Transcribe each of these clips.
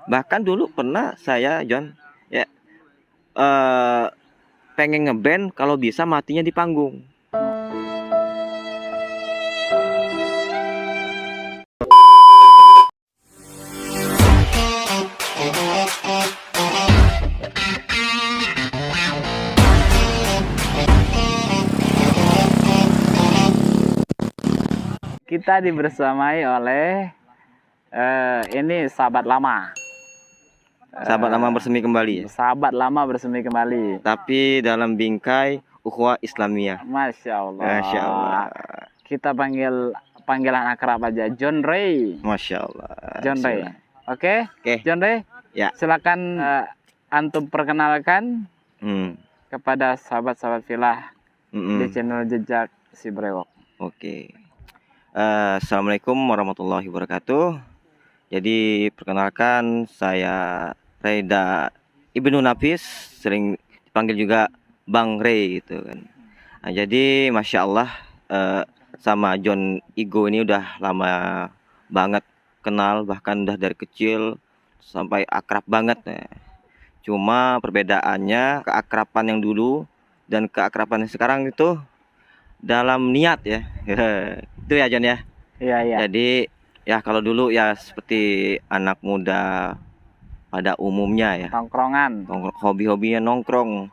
Bahkan dulu pernah saya John ya eh, pengen ngeband kalau bisa matinya di panggung. Kita dibersamai oleh ini sahabat lama. Sahabat lama bersemi kembali ya. Sahabat lama bersemi kembali. Tapi dalam bingkai ukhuwah Islamiyah. Masya Allah. Masya Allah. Kita panggilan akrab aja, John Ray. Masya Allah. John Ray. Oke. John Ray. Ya. Silakan antum perkenalkan kepada sahabat-sahabat filah di channel Jejak Si Brewok. Oke. Assalamualaikum warahmatullahi wabarakatuh. Jadi perkenalkan, saya Reda Ibnu Nafis, sering dipanggil juga Bang Ray gitu kan. Nah, jadi Masya Allah sama John Igo ini udah lama banget kenal, bahkan udah dari kecil sampai akrab banget ya. Cuma perbedaannya keakraban yang dulu dan keakraban yang sekarang itu dalam niat ya. Itu ya John ya. Iya. Jadi ya kalau dulu ya seperti anak muda pada umumnya ya, Tongkrongan, hobi-hobinya nongkrong.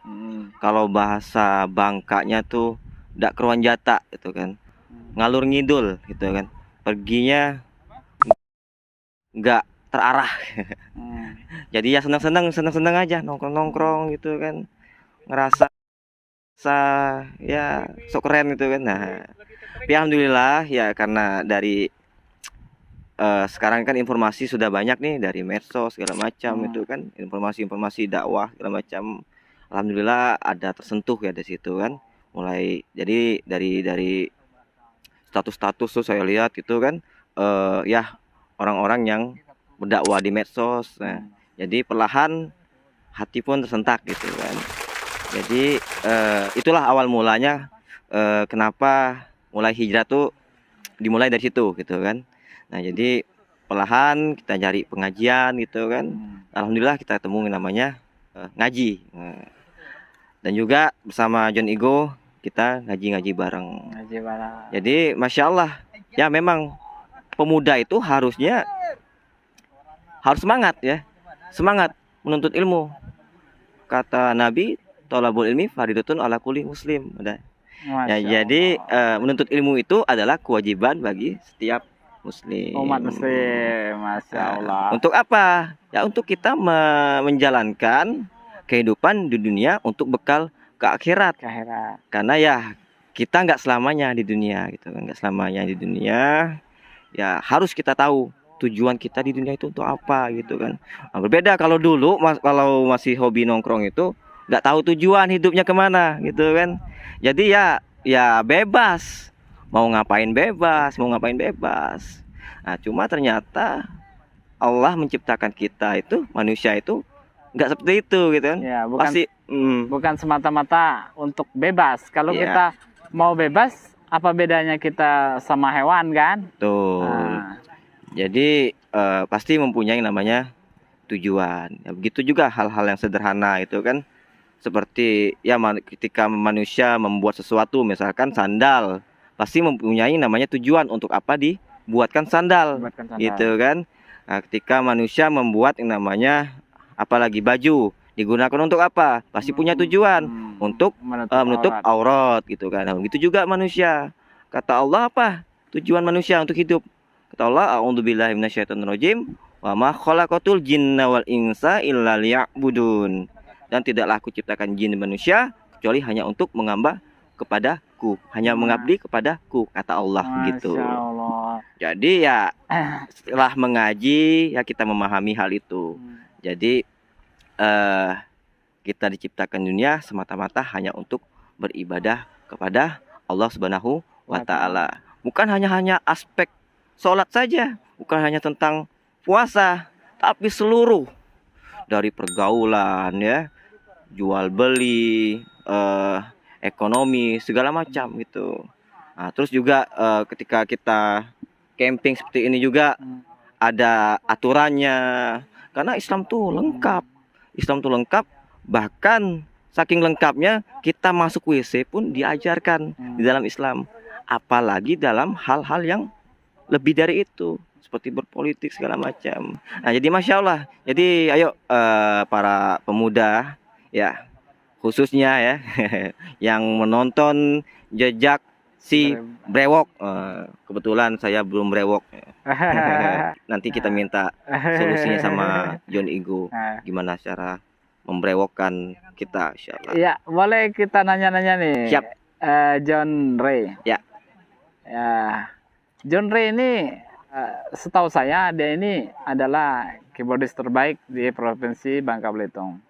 Kalau bahasa Bangkanya tuh dak keruan jata gitu kan, ngalur ngidul gitu kan, perginya nggak terarah. Jadi ya seneng aja nongkrong gitu kan, ngerasa ya sok keren gitu kan. Nah, tapi alhamdulillah ya, karena dari sekarang kan informasi sudah banyak nih dari medsos segala macam itu kan, informasi dakwah segala macam. Alhamdulillah ada tersentuh ya di situ kan. Mulai jadi dari status tuh saya lihat gitu kan, ya orang-orang yang berdakwah di medsos. Nah, jadi perlahan hati pun tersentak gitu kan. Jadi itulah awal mulanya kenapa mulai hijrah tuh dimulai dari situ gitu kan. Nah, jadi perlahan kita cari pengajian gitu kan. Alhamdulillah kita temuin namanya ngaji. Dan juga bersama John Igo kita ngaji bareng. Jadi Masya Allah ya, memang pemuda itu harusnya harus semangat ya. Semangat menuntut ilmu. Kata Nabi, thalabul ilmi fardhatun ala kulli muslim. Ya, jadi menuntut ilmu itu adalah kewajiban bagi setiap muslim. Umat muslim, Masya Allah. Untuk apa? Ya untuk kita menjalankan kehidupan di dunia untuk bekal ke akhirat. Karena ya kita nggak selamanya di dunia gitu kan, nggak selamanya di dunia. Ya harus kita tahu tujuan kita di dunia itu untuk apa gitu kan. Nah, berbeda kalau dulu kalau masih hobi nongkrong itu nggak tahu tujuan hidupnya kemana gitu kan. Jadi ya bebas, mau ngapain bebas. Nah, cuma ternyata Allah menciptakan kita itu, manusia itu nggak seperti itu gitu kan. Ya, bukan semata-mata untuk bebas. Kalau kita mau bebas, apa bedanya kita sama hewan kan? Tuh. Jadi pasti mempunyai namanya tujuan. Ya, begitu juga hal-hal yang sederhana itu kan. Seperti ya ketika manusia membuat sesuatu, misalkan sandal, pasti mempunyai namanya tujuan untuk apa dibuatkan sandal. Gitu kan. Nah, ketika manusia membuat yang namanya apalagi baju, digunakan untuk apa? Pasti punya tujuan untuk menutup aurat gitu kan. Nah, begitu juga manusia. Kata Allah apa? Tujuan manusia untuk hidup. Kata Allah, a'udzubillahi minasyaitonirrajim, wa ma khalaqatul jinna wal insa illa liya'budun. Dan tidaklah aku ciptakan jin dan manusia kecuali hanya untuk mengabdi kepadaku, hanya mengabdi kepadaku, kata Allah. Gitu. Jadi ya setelah mengaji ya kita memahami hal itu. Jadi kita diciptakan dunia semata-mata hanya untuk beribadah kepada Allah Subhanahu wa Ta'ala. Bukan hanya aspek sholat saja, bukan hanya tentang puasa, tapi seluruh dari pergaulan ya, jual beli, ekonomi, segala macam gitu. Nah, terus juga ketika kita camping seperti ini juga ada aturannya, Karena Islam tuh lengkap. Islam tuh lengkap, bahkan saking lengkapnya kita masuk WC pun diajarkan di dalam Islam. Apalagi dalam hal-hal yang lebih dari itu, seperti berpolitik segala macam. Nah, jadi masya Allah. Jadi ayo para pemuda ya, khususnya ya yang menonton jejak si brewok. Kebetulan saya belum brewok. Nanti kita minta solusinya sama John Igu, gimana cara membrewokkan kita, insyaallah. Ya, boleh kita nanya-nanya nih. Siap. John Ray. Ya. Ya. John Ray ini setahu saya dia ini adalah keyboardis terbaik di Provinsi Bangka Belitung.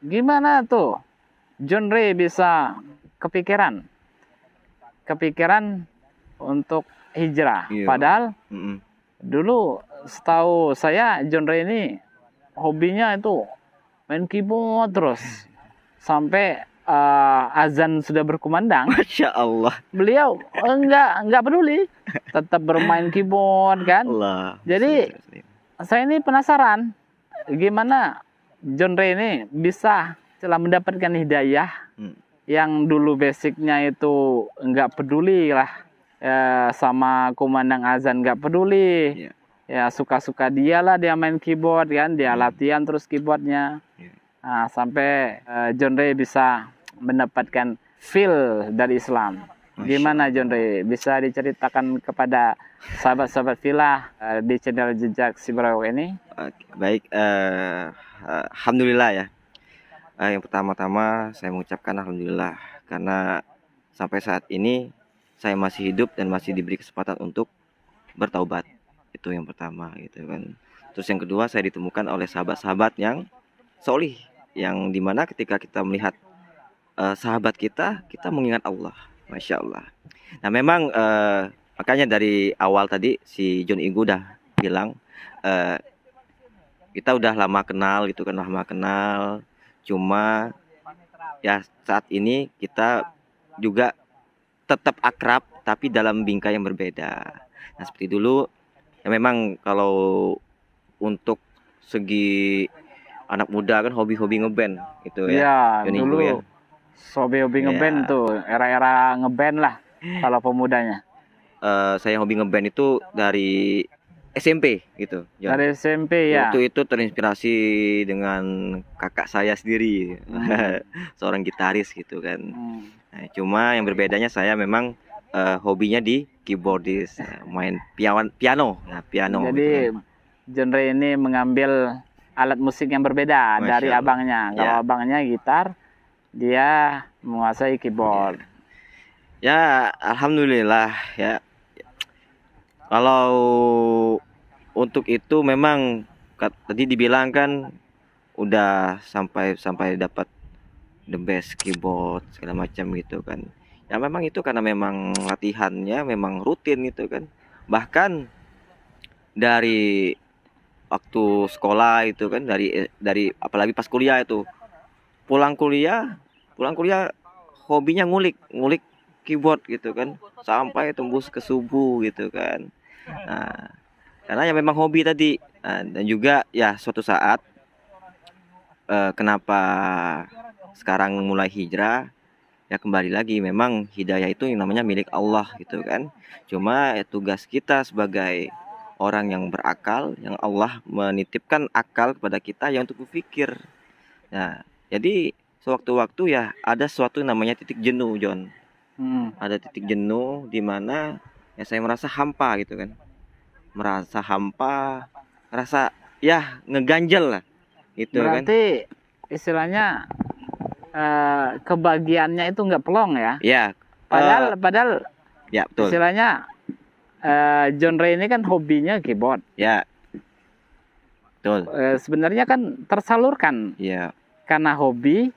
Gimana tuh John Ray bisa kepikiran untuk hijrah? Iya. Padahal dulu setahu saya John Ray ini hobinya itu main keyboard terus sampai azan sudah berkumandang. Masya Allah. Beliau enggak peduli, tetap bermain keyboard kan. Allah. Jadi saya ini penasaran gimana John Ray ini bisa setelah mendapatkan hidayah yang dulu basicnya itu enggak peduli lah sama kumandang azan, enggak peduli. Ya suka-suka dia lah, dia main keyboard kan, dia latihan terus keyboardnya. Nah, sampai John Ray bisa mendapatkan feel dari Islam. Gimana John Ray? Bisa diceritakan kepada sahabat-sahabat Filah di channel Jejak Si Brewok ini? Baik, alhamdulillah ya. Yang pertama-tama saya mengucapkan alhamdulillah karena sampai saat ini saya masih hidup dan masih diberi kesempatan untuk bertaubat. Itu yang pertama gitu kan. Terus yang kedua, saya ditemukan oleh sahabat-sahabat yang solih, yang dimana ketika kita melihat sahabat kita mengingat Allah, masya Allah. Nah memang makanya dari awal tadi si John Igu udah bilang kita udah lama kenal gitu kan, lama kenal. Cuma ya saat ini kita juga tetap akrab tapi dalam bingkai yang berbeda. Nah seperti dulu ya, memang kalau untuk segi anak muda kan hobi-hobi ngeband gitu ya. Iya, dulu ya. Hobi ngeband tuh, era-era ngeband lah kalau pemudanya. Saya hobi ngeband itu dari SMP gitu. Dari SMP ya. Itu terinspirasi dengan kakak saya sendiri, seorang gitaris gitu kan. Nah, cuma yang berbedanya saya memang hobinya di keyboardis, main piano. Nah, piano. Jadi gitu. Genre ini mengambil alat musik yang berbeda dari abangnya. Kalau abangnya gitar, dia menguasai keyboard. Ya, alhamdulillah ya. Kalau untuk itu memang tadi dibilang kan udah sampai dapat the best keyboard segala macam gitu kan. Ya memang itu karena memang latihannya memang rutin gitu kan. Bahkan dari waktu sekolah itu kan, dari apalagi pas kuliah itu, pulang kuliah hobinya ngulik keyboard gitu kan sampai tembus ke subuh gitu kan. Nah, karena ya memang hobi tadi. Dan juga ya suatu saat kenapa sekarang mulai hijrah, ya kembali lagi memang hidayah itu yang namanya milik Allah gitu kan. Cuma ya, tugas kita sebagai orang yang berakal, yang Allah menitipkan akal kepada kita yang untuk berpikir. Nah, jadi sewaktu-waktu ya ada suatu namanya titik jenuh, John. Ada titik jenuh di mana ya saya merasa hampa gitu kan. Merasa hampa, rasa ya ngeganjel lah gitu. Berarti kan istilahnya kebahagiaannya itu nggak pelong ya? Ya. Padahal ya betul. Istilahnya John Ray ini kan hobinya keyboard. Ya. Betul. Sebenarnya kan tersalurkan. Ya. Karena hobi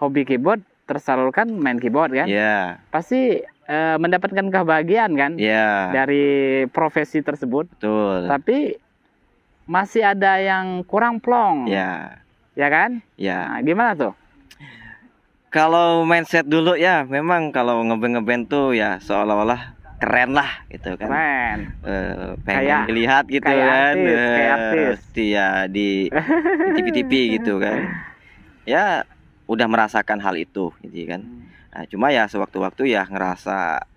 keyboard tersalurkan main keyboard kan? Ya. Pasti mendapatkan kebahagiaan kan? Ya. Dari profesi tersebut. Betul. Tapi masih ada yang kurang plong. Ya. Ya kan? Ya. Nah, gimana tuh? Kalau mindset dulu ya memang kalau ngeband tuh ya seolah-olah keren lah gitu kan. Keren. Pengen dilihat gitu kayak kan. Artis, kayak artis. Dia di TV-TV gitu kan. Ya udah merasakan hal itu gitu kan. Nah, cuma ya sewaktu-waktu ya ngerasa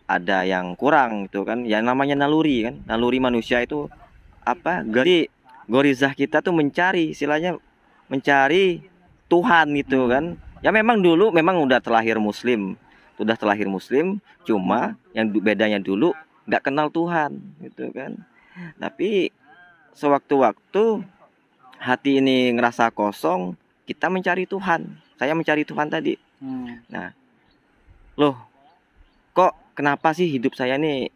ada yang kurang gitu kan. Ya namanya naluri kan. Naluri manusia itu apa? Jadi gorizah kita tuh mencari, istilahnya mencari Tuhan gitu kan. Ya memang dulu memang udah terlahir muslim. Cuma yang bedanya dulu nggak kenal Tuhan gitu kan. Tapi sewaktu-waktu hati ini ngerasa kosong, kita mencari Tuhan. Saya mencari Tuhan tadi. Nah, loh, kok kenapa sih hidup saya nih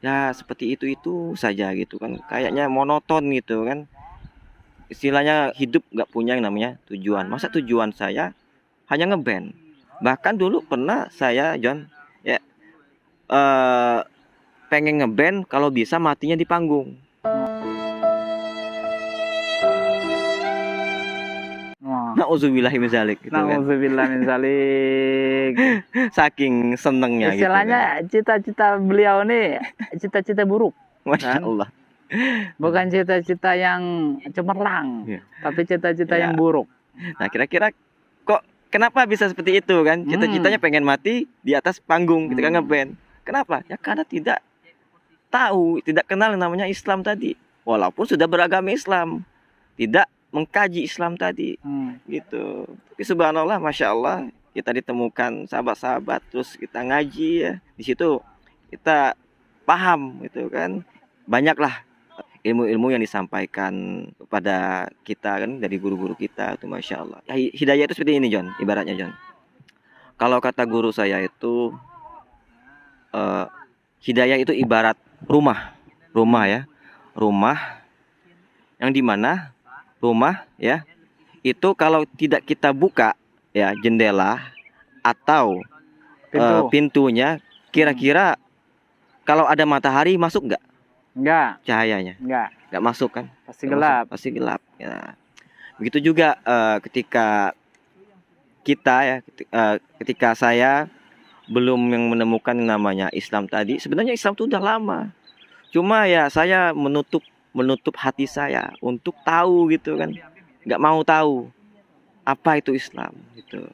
ya seperti itu saja gitu kan? Kayaknya monoton gitu kan. Istilahnya hidup nggak punya yang namanya tujuan. Masa tujuan saya hanya ngeband? Bahkan dulu pernah saya, John, ya pengen ngeband kalau bisa matinya di panggung. Nauzubillah min zalik gitu kan. Nauzubillah min zalik. Saking senengnya gitu istilahnya kan. Cita-cita beliau nih cita-cita buruk. Masya Allah. Bukan cita-cita yang cemerlang, tapi cita-cita yang buruk. Nah, kira-kira kok kenapa bisa seperti itu kan? Cita-citanya pengen mati di atas panggung ketika ngeband. Kenapa? Ya karena tidak tahu, tidak kenal yang namanya Islam tadi. Walaupun sudah beragama Islam, tidak mengkaji Islam tadi, gitu. Tapi subhanallah, masya Allah, kita ditemukan sahabat-sahabat, terus kita ngaji ya. Di situ kita paham, gitu kan. Banyaklah ilmu-ilmu yang disampaikan kepada kita kan dari guru-guru kita, itu masya Allah. Hidayah itu seperti ini, John. Ibaratnya, John. Kalau kata guru saya itu, hidayah itu ibarat rumah ya, rumah yang dimana rumah ya itu kalau tidak kita buka ya jendela atau pintunya, kira-kira kalau ada matahari masuk nggak cahayanya? Nggak masuk kan, pasti gelap. Pasti gelap ya. Begitu juga ketika kita ya ketika saya belum yang menemukan namanya Islam tadi. Sebenarnya Islam itu udah lama, cuma ya saya menutup hati saya untuk tahu gitu kan, nggak mau tahu apa itu Islam gitu.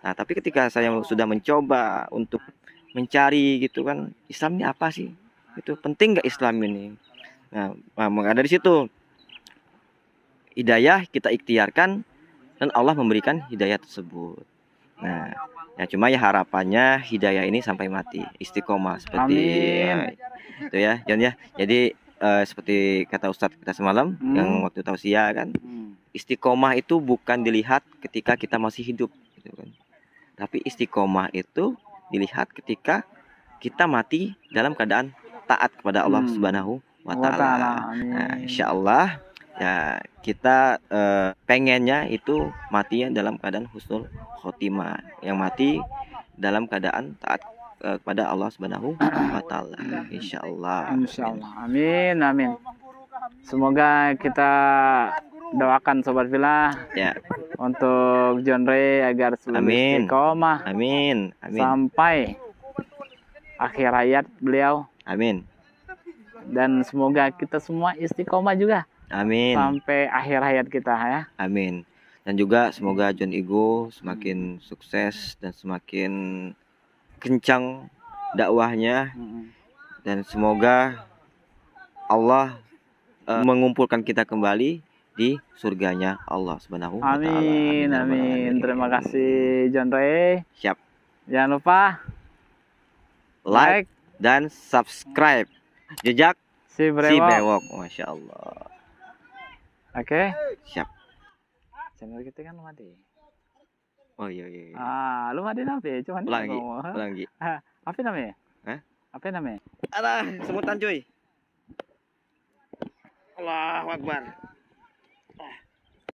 Nah, tapi ketika saya sudah mencoba untuk mencari gitu kan, Islam ini apa sih, itu penting nggak Islam ini. Nah maka dari situ hidayah kita ikhtiarkan dan Allah memberikan hidayah tersebut. Nah ya cuma ya harapannya hidayah ini sampai mati, istiqomah seperti itu ya John ya. Jadi seperti kata Ustadz kita semalam yang waktu tausiah kan, istiqomah itu bukan dilihat ketika kita masih hidup gitu kan, tapi istiqomah itu dilihat ketika kita mati dalam keadaan taat kepada Allah Subhanahu wa Ta'ala. Nah, insyaallah ya kita pengennya itu matinya dalam keadaan husnul khotimah, yang mati dalam keadaan taat kepada Allah Subhanahu wa Ta'ala, insyaallah. Amin. Semoga kita doakan sobat Villa ya untuk John Ray agar selalu istiqomah. Amin. Sampai akhir hayat beliau. Amin. Dan semoga kita semua istiqomah juga. Amin. Sampai akhir hayat kita ya. Amin. Dan juga semoga John Igo semakin sukses dan semakin kencang dakwahnya, dan semoga Allah mengumpulkan kita kembali di surganya Allah Subhanahu wa Ta'ala. Amin. Terima kasih John Ray. Siap. Jangan lupa like dan subscribe jejak si Brewok. Masya Allah. Oke. Siap. Channel kita kan mati. Oh iya. Lu mati apa? Cuman ulangi. Apa namanya? Apa namanya? Alah, semutan cuy. Allahu Akbar.